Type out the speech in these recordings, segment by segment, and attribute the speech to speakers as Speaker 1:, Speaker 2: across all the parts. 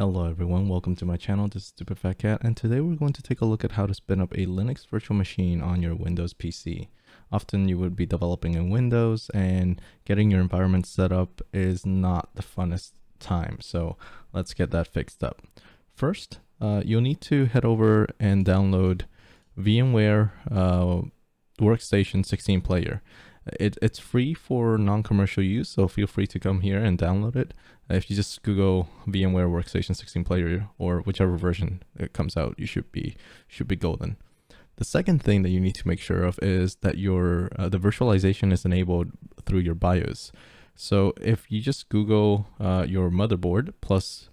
Speaker 1: Hello everyone, welcome to my channel. This is Stupid Fat Cat, and today we're going to take a look at how to spin up a Linux virtual machine on your Windows PC. Often you would be developing in Windows and getting your environment set up is not the funnest time, so let's get that fixed up. First, you'll need to head over and download VMware Workstation 16 Player. It's free for non-commercial use, so feel free to come here and download it. If you just Google VMware Workstation 16 Player or whichever version it comes out, you should be golden. The second thing that you need to make sure of is that your the virtualization is enabled through your BIOS. So if you just Google your motherboard plus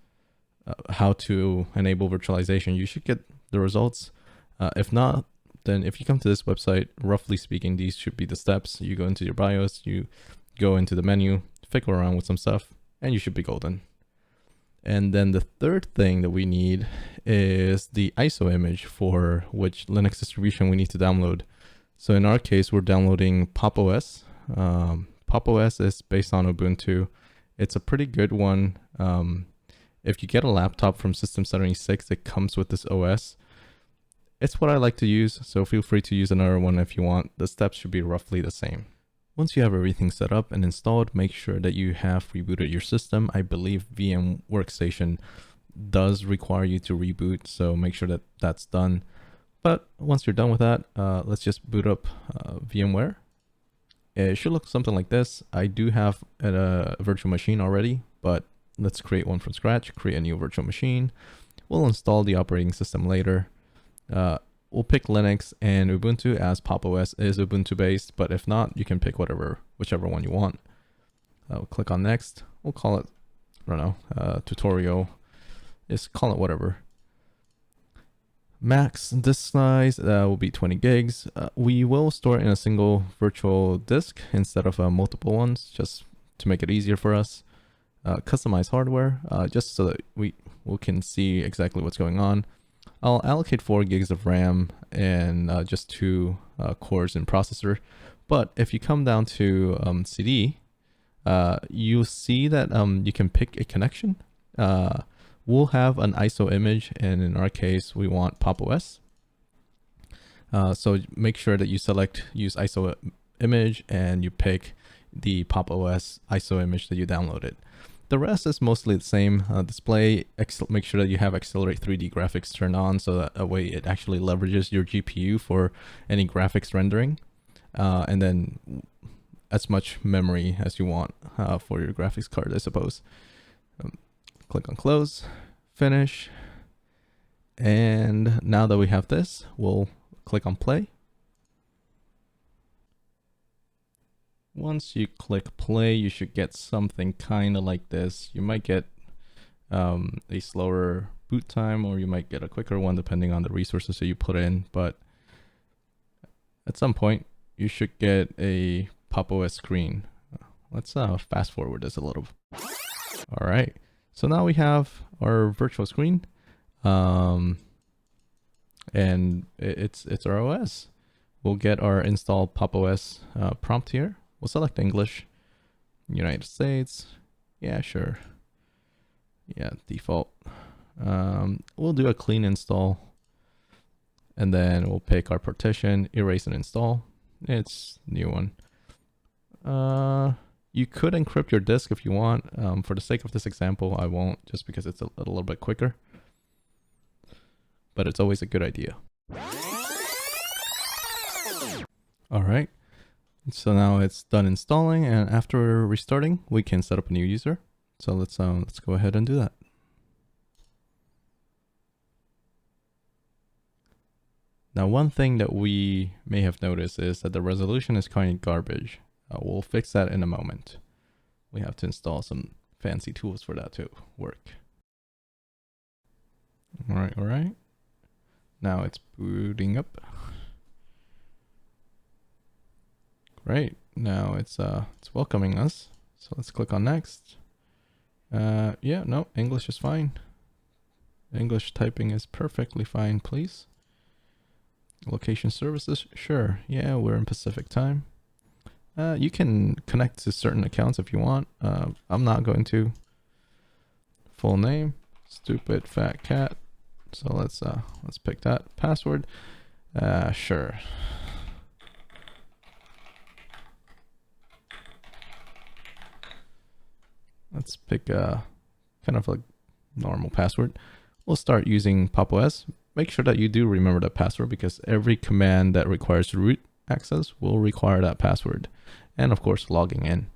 Speaker 1: how to enable virtualization, you should get the results. If not, then if you come to this website, roughly speaking, these should be the steps. You go into your BIOS, you go into the menu, fiddle around with some stuff, and you should be golden. And then the third thing that we need is the ISO image for which Linux distribution we need to download. So in our case, we're downloading Pop! OS. Pop! OS is based on Ubuntu. It's a pretty good one. If you get a laptop from System76, it comes with this OS. It's what I like to use, so feel free to use another one if you want. The steps should be roughly the same. Once you have everything set up and installed, make sure that you have rebooted your system. I believe VM Workstation does require you to reboot, so make sure that that's done. But once you're done with that, let's just boot up VMware. It should look something like this. I do have a virtual machine already, but let's create one from scratch, create a new virtual machine. We'll install the operating system later. We'll pick Linux, and Ubuntu, as Pop! OS is Ubuntu based, but if not, you can pick whichever one you want. We'll click on next. We'll call it, I don't know, tutorial. Just call it whatever. Max disk size will be 20 gigs. We will store it in a single virtual disk instead of multiple ones, just to make it easier for us. Customize hardware, just so that we can see exactly what's going on. I'll allocate 4 gigs of RAM and just 2 cores in processor. But if you come down to CD, you'll see that you can pick a connection. We'll have an ISO image, and in our case, we want Pop! OS. So make sure that you select use ISO image and you pick the Pop! OS ISO image that you downloaded. The rest is mostly the same. Display, make sure that you have Accelerate 3D graphics turned on, so that way it actually leverages your GPU for any graphics rendering. And then as much memory as you want for your graphics card, I suppose. Click on close, finish. And now that we have this, we'll click on play. Once you click play, you should get something kind of like this. You might get a slower boot time, or you might get a quicker one depending on the resources that you put in. But at some point, you should get a Pop! OS screen. Let's fast forward this a little. All right, so now we have our virtual screen, and it's our OS. We'll get our install Pop! OS prompt here. We'll select English, United States. Yeah, sure. Yeah, default. We'll do a clean install, and then we'll pick our partition, erase and install. It's new one. You could encrypt your disk if you want. For the sake of this example, I won't, just because it's a little bit quicker. But it's always a good idea. All right. So now it's done installing, and after restarting, we can set up a new user. So let's go ahead and do that. Now, one thing that we may have noticed is that the resolution is kind of garbage. We'll fix that in a moment. We have to install some fancy tools for that to work. All right. Now it's booting up. Right, now it's welcoming us. So let's click on next. Yeah, no, English is fine. English typing is perfectly fine, please. Location services, sure. Yeah, we're in Pacific time. You can connect to certain accounts if you want. I'm not going to. Full name. stupid fat cat. So let's pick that password. Sure. Let's pick a kind of like normal password. We'll start using PopOS. Make sure that you do remember that password because every command that requires root access will require that password. And of course, logging in.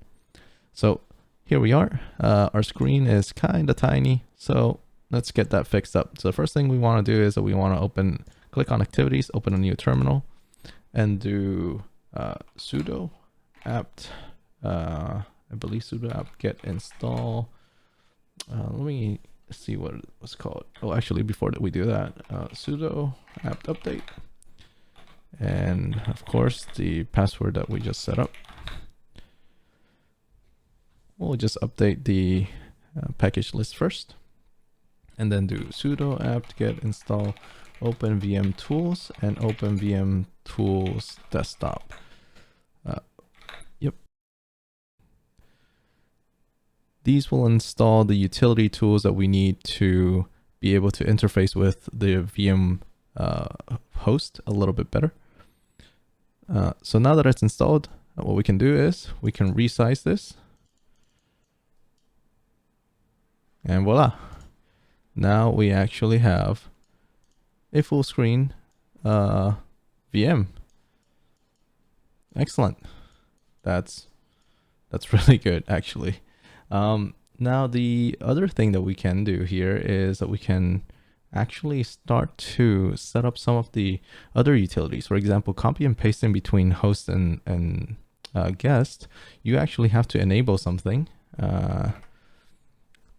Speaker 1: So here we are. Our screen is kind of tiny. So let's get that fixed up. So the first thing we want to do is that we want to click on activities, open a new terminal, and do sudo apt, I believe sudo apt get install. Let me see what it was called. Oh, actually, before that we do that, sudo apt update. And of course, the password that we just set up. We'll just update the package list first. And then do sudo apt get install open VM tools and open VM tools desktop. Yep. These will install the utility tools that we need to be able to interface with the VM host a little bit better. So now that it's installed, what we can do is we can resize this. And voila. Now we actually have a full screen VM. Excellent. That's really good, actually. Now the other thing that we can do here is that we can actually start to set up some of the other utilities. For example, copy and pasting between host and guest. You actually have to enable something.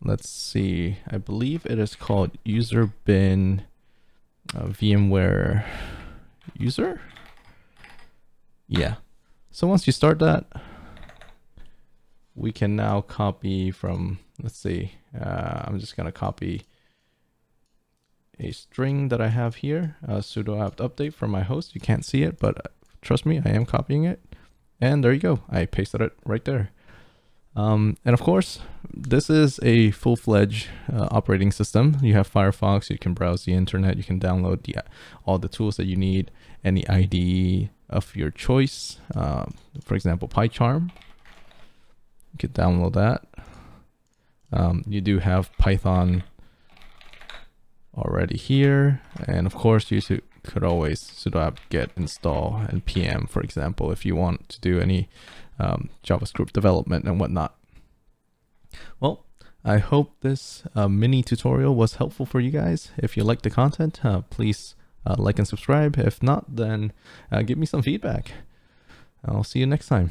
Speaker 1: Let's see, I believe it is called user bin VMware user. Yeah. So once you start that, we can now copy from, let's see, I'm just going to copy a string that I have here, sudo apt update from my host. You can't see it, but trust me, I am copying it. And there you go. I pasted it right there. And of course, this is a full-fledged operating system. You have Firefox, you can browse the internet, you can download all the tools that you need, any IDE of your choice. For example, PyCharm, you could download that. You do have Python already here. And of course, you could always sudo apt get install and PM, for example, if you want to do any JavaScript development and whatnot. Well, I hope this mini tutorial was helpful for you guys. If you like the content, please like and subscribe. If not, then give me some feedback. I'll see you next time.